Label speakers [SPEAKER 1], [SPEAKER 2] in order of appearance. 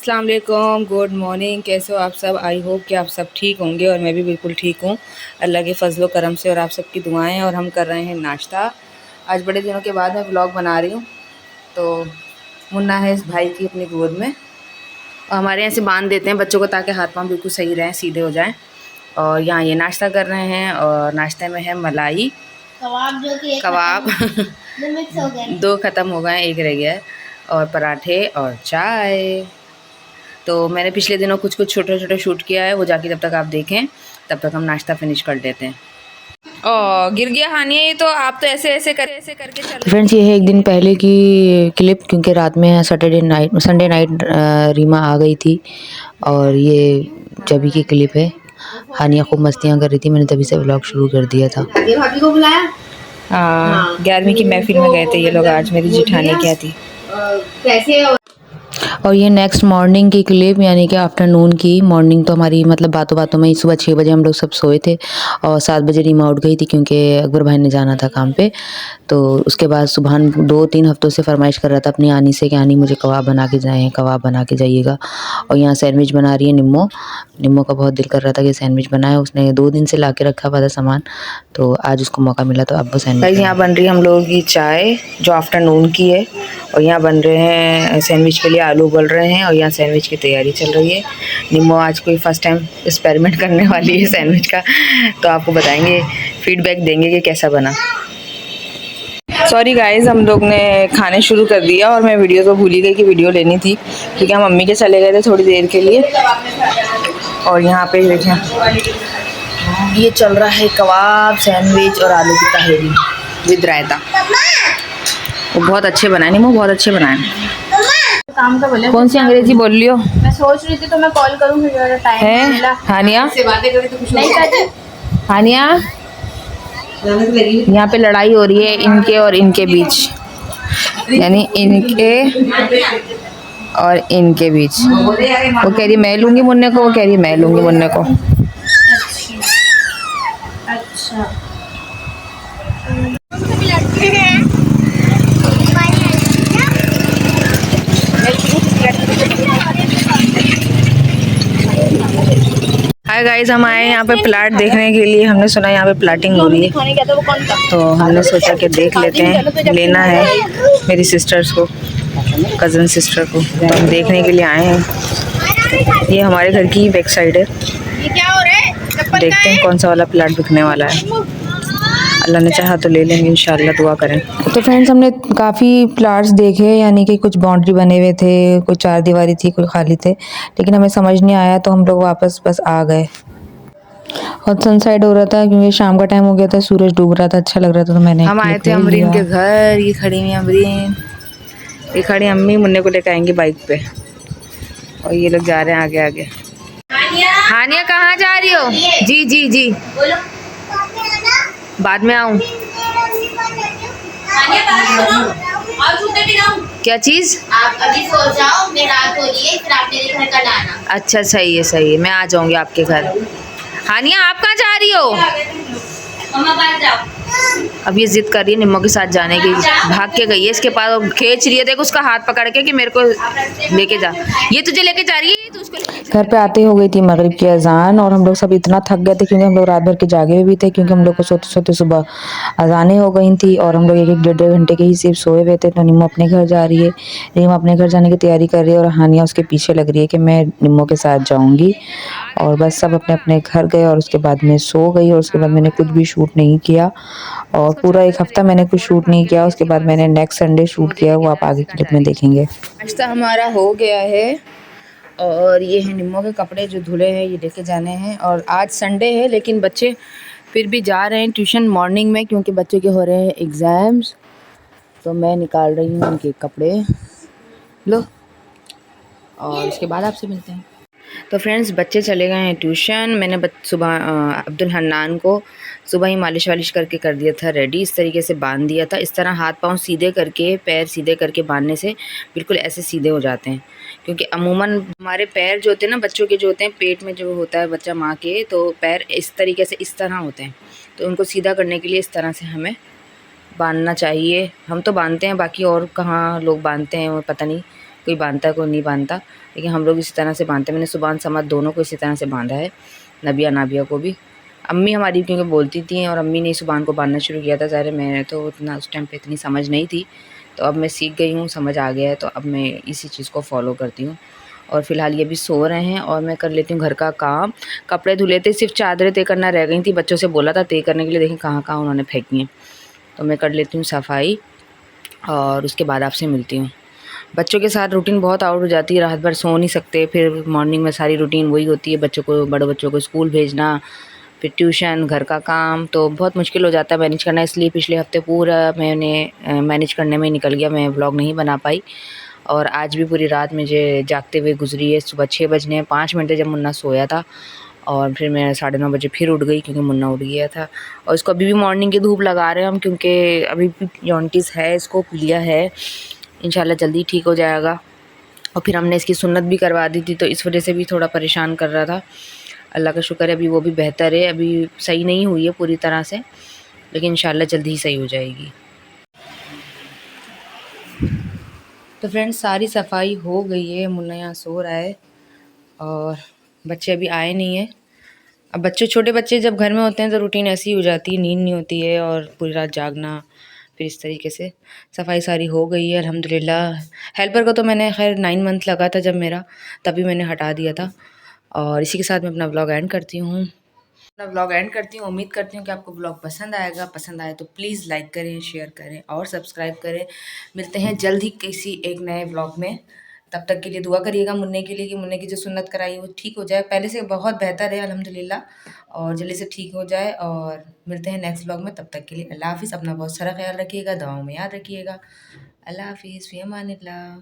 [SPEAKER 1] अस्सलाम वालेकुम, good morning. कैसे हो आप सब? आई होप कि आप सब ठीक होंगे और मैं भी बिल्कुल ठीक हूँ अल्लाह के फजलो करम से और आप सबकी दुआएं। और हम कर रहे हैं नाश्ता। आज बड़े दिनों के बाद मैं व्लॉग बना रही हूँ। तो मुन्ना है इस भाई की अपनी गोद में और हमारे यहाँ से बांध देते हैं बच्चों को ताकि हाथ पाँव बिल्कुल सही रहें, सीधे हो जाएँ। और यहाँ ये नाश्ता कर रहे हैं और नाश्ते में है मलाई
[SPEAKER 2] कबाब, जो कि
[SPEAKER 1] कबाब
[SPEAKER 2] मिक्स हो गए,
[SPEAKER 1] 2 ख़त्म हो गए, 1 रह गया है, और पराठे और चाय। तो मैंने पिछले दिनों कुछ छोटे छोटे शूट किया है, वो जाके जब तक आप देखें तब तक हम नाश्ता फिनिश कर लेते हैं। और गिर गया हानिया, ये तो आप तो ऐसे ऐसे करके चल।
[SPEAKER 3] फ्रेंड्स, ये है एक दिन पहले की क्लिप, क्योंकि रात में संडे नाइट रीमा आ गई थी और ये जभी की क्लिप है। हानिया खूब मस्तियाँ कर रही थी, मैंने तभी से व्लॉग शुरू कर दिया था।
[SPEAKER 2] भाभी को बुलाया।
[SPEAKER 1] 11वीं की महफिल में गए थे ये लोग आज, मेरी जिठानी क्या थी।
[SPEAKER 2] कैसे
[SPEAKER 3] और ये नेक्स्ट मॉर्निंग की क्लिप, यानी कि आफ्टरनून की। मॉर्निंग तो हमारी मतलब बातों बातों में ही सुबह 6 बजे हम लोग सब सोए थे और 7 बजे रीमा उठ गई थी क्योंकि अकबर भाई ने जाना था काम पे। तो उसके बाद सुबह 2-3 हफ्तों से फरमाइश कर रहा था अपनी आनी से कि आनी मुझे कबाब बना के जाएँ, कबाब बना के जाइएगा। और यहाँ सैंडविच बना रही है निम्मो का बहुत दिल कर रहा था कि सैंडविच बनाए। उसने 2 दिन से ला के रखा हुआ था सामान, तो आज उसको मौका मिला तो अब वो सैंडविच।
[SPEAKER 1] यहाँ बन रही है हम लोगों की चाय जो आफ्टरनून की है, और यहाँ बन रहे हैं सैंडविच के लिए आलू उबल रहे हैं और यहाँ सैंडविच की तैयारी चल रही है। निम्मो आज कोई फ़र्स्ट टाइम एक्सपेरिमेंट करने वाली है सैंडविच का, तो आपको बताएंगे, फीडबैक देंगे कि कैसा बना। सॉरी गाइज़, हम लोग ने खाने शुरू कर दिया और मैं वीडियो तो भूल ही गई कि वीडियो लेनी थी, क्योंकि हम मम्मी के चले गए थे थोड़ी देर के लिए। और यहाँ पे देखें, ये चल रहा है कबाब, सैंडविच और आलू की तहेरी विद रायता। वो बहुत अच्छे बनाए, नहीं वो बहुत अच्छे बनाए।
[SPEAKER 2] काम का बोले?
[SPEAKER 1] कौन सी अंग्रेजी बोल रही हो?
[SPEAKER 2] मैं सोच रही थी तो मैं कॉल करूँ, फिर टाइम
[SPEAKER 1] है
[SPEAKER 2] मिला।
[SPEAKER 1] हानिया
[SPEAKER 2] से बातें करें तो कुछ नहीं करते।
[SPEAKER 1] हानिया, यहाँ पे लड़ाई हो रही है इनके और इनके बीच, यानी इनके और इनके बीच। वो कह रही मैं लूँगी मुन्ने को, वो कह रही मैं लूँगी मुन्ने को।
[SPEAKER 2] अच्छा,
[SPEAKER 1] हाय गाइस, हम आए यहाँ पे प्लाट देखने के लिए। हमने सुना यहाँ पे प्लाटिंग हो रही है, तो हमने सोचा कि देख लेते हैं, लेना है मेरी सिस्टर्स को, कज़न सिस्टर को, तो हम देखने के लिए आए हैं। ये हमारे घर की बैक साइड है।
[SPEAKER 2] ये क्या हो रहा है?
[SPEAKER 1] देखते हैं कौन सा वाला प्लाट बिकने वाला है। अल्लाह ने चाहा तो ले लेंगे इंशाल्लाह, दुआ करें।
[SPEAKER 3] तो फ्रेंड्स, हमने काफ़ी प्लाट्स देखे, यानी कि कुछ बाउंड्री बने हुए थे, कुछ 4 दीवारी थी, कुछ खाली थे, लेकिन हमें समझ नहीं आया तो हम लोग वापस बस आ गए। और सनसेट हो रहा था क्योंकि शाम का टाइम हो गया था, सूरज डूब रहा था, अच्छा लग रहा था, तो मैंने
[SPEAKER 1] हम आए थे अमरीन के घर। ये खड़ी हुई अमरीन, ये खड़ी अम्मी मुन्ने को लेकर आएंगी बाइक पे, और ये लोग जा रहे हैं आगे आगे। हानिया कहाँ जा रही हो? जी जी जी, बाद में आऊँ। क्या चीज़?
[SPEAKER 2] आप अभी सो जाओ, मैं रात हो रही है, फिर आप मेरे घर का लाना।
[SPEAKER 1] अच्छा सही है, मैं आ जाऊंगी आपके घर। हानिया आप कहाँ जा रही हो?
[SPEAKER 2] मम्मा पास जाओ।
[SPEAKER 1] अब ये जिद कर रही है निम्मो के साथ जाने की, भाग के गई है इसके पास, और खींच रही है, देखो उसका हाथ पकड़ के कि मेरे को लेके जा। ये तुझे लेके जा रही है, तो उसको
[SPEAKER 3] घर पे आते हो गई थी मगरिब की अजान, और हम लोग सब इतना थक गए थे क्योंकि हम लोग रात भर के जागे हुए भी थे, क्योंकि हम लोग को सोते सोते सुबह अजानें हो गई थी और हम लोग 1-1 डेढ़ घंटे के ही सिर्फ सोए हुए थे। तो निम्मो अपने घर जा रही है, निम्मो अपने घर जाने की तैयारी कर रही है और हानिया उसके पीछे लग रही है कि मैं निम्मो के साथ जाऊँगी। और बस सब अपने अपने घर गए और उसके बाद मैं सो गई, और उसके बाद मैंने कुछ भी शूट नहीं किया, और पूरा 1 हफ्ता मैंने कुछ शूट नहीं किया। उसके बाद मैंने नेक्स्ट संडे शूट किया, वो आप आगे क्लिप में देखेंगे।
[SPEAKER 1] नाश्ता हमारा हो गया है, और ये है निम्मो के कपड़े जो धुले हैं, ये लेके जाने हैं। और आज संडे है लेकिन बच्चे फिर भी जा रहे हैं ट्यूशन मॉर्निंग में, क्योंकि बच्चों के हो रहे हैं एग्ज़ाम्स। तो मैं निकाल रही हूँ उनके कपड़े, लो, और उसके बाद आपसे मिलते हैं। तो फ्रेंड्स, बच्चे चले गए हैं ट्यूशन। मैंने सुबह अब्दुल हन्नान को सुबह ही मालिश वालिश करके कर दिया था रेडी, इस तरीके से बांध दिया था। इस तरह हाथ पांव सीधे करके, पैर सीधे करके बांधने से बिल्कुल ऐसे सीधे हो जाते हैं, क्योंकि अमूमन हमारे पैर जो होते हैं ना, बच्चों के जो होते हैं, पेट में जो होता है बच्चा माँ के, तो पैर इस तरीके से इस तरह होते हैं। तो उनको सीधा करने के लिए इस तरह से हमें बांधना चाहिए। हम तो बांधते हैं, बाकी और कहाँ लोग बांधते हैं वो पता नहीं, कोई बांधता है कोई नहीं बांधता, लेकिन हम लोग इसी तरह से बांधते हैं। मैंने सुबान समद दोनों को इसी तरह से बांधा है, नबिया नाबिया को भी। अम्मी हमारी क्योंकि बोलती थी और अम्मी ने सुबान को बांधना शुरू किया था। ज़ाहिर है मैंने तो उतना उस टाइम पे इतनी समझ नहीं थी, तो अब मैं सीख गई हूँ, समझ आ गया है, तो अब मैं इसी चीज़ को फॉलो करती हूँ। और फ़िलहाल ये भी सो रहे हैं और मैं कर लेती हूँ घर का काम। कपड़े धुले थे, सिर्फ चादरें तय करना रह गई थी, बच्चों से बोला था तय करने के लिए, देखें कहाँ कहाँ उन्होंने फेंकी हैं। तो मैं कर लेती हूँ सफाई और उसके बाद आपसे मिलती हूँ। बच्चों के साथ रूटीन बहुत आउट हो जाती है, रात भर सो नहीं सकते, फिर मॉर्निंग में सारी रूटीन वही होती है, बच्चों को, बड़े बच्चों को स्कूल भेजना, फिर ट्यूशन, घर का काम, तो बहुत मुश्किल हो जाता है मैनेज करना। इसलिए पिछले हफ्ते पूरा मैंने मैनेज करने में निकल गया, मैं व्लॉग नहीं बना पाई। और आज भी पूरी रात मुझे जागते हुए गुजरी है। सुबह 6 बजने 5 मिनट जब मुन्ना सोया था, और फिर मैं 9:30 बजे फिर उठ गई क्योंकि मुन्ना उठ गया था। और इसको अभी भी मॉर्निंग की धूप लगा रहे हैं हम, क्योंकि अभी भी जॉन्टिस है, इसको पीलिया है, इंशाल्लाह जल्दी ठीक हो जाएगा। और फिर हमने इसकी सुन्नत भी करवा दी थी, तो इस वजह से भी थोड़ा परेशान कर रहा था। अल्लाह का शुक्र है अभी वो भी बेहतर है, अभी सही नहीं हुई है पूरी तरह से, लेकिन इंशाल्लाह जल्दी ही सही हो जाएगी। तो फ्रेंड्स सारी सफाई हो गई है, मुन्ना यहाँ सो रहा है और बच्चे अभी आए नहीं हैं। अब बच्चे, छोटे बच्चे जब घर में होते हैं तो रूटीन ऐसी हो जाती है, नींद नहीं होती है और पूरी रात जागना, फिर इस तरीके से। सफाई सारी हो गई है अल्हम्दुलिल्लाह। हेल्पर को तो मैंने खैर 9 मंथ लगा था जब मेरा, तभी मैंने हटा दिया था। और इसी के साथ मैं अपना व्लॉग एंड करती हूँ। उम्मीद करती हूँ कि आपको व्लॉग पसंद आएगा। पसंद आए तो प्लीज़ लाइक करें, शेयर करें और सब्सक्राइब करें। मिलते हैं जल्द ही किसी एक नए व्लॉग में। तब तक के लिए दुआ करिएगा मुन्ने के लिए, कि मुन्ने की जो सुन्नत कराई वो ठीक हो जाए, पहले से बहुत बेहतर है अल्हम्दुलिल्लाह, और जल्दी से ठीक हो जाए। और मिलते हैं नेक्स्ट व्लॉग में, तब तक के लिए अल्लाह हाफ़िज़। अपना बहुत सारा ख्याल रखिएगा, दुआओं में याद रखिएगा। अल्लाह हाफ़िज़, फ़ी अमानिल्लाह।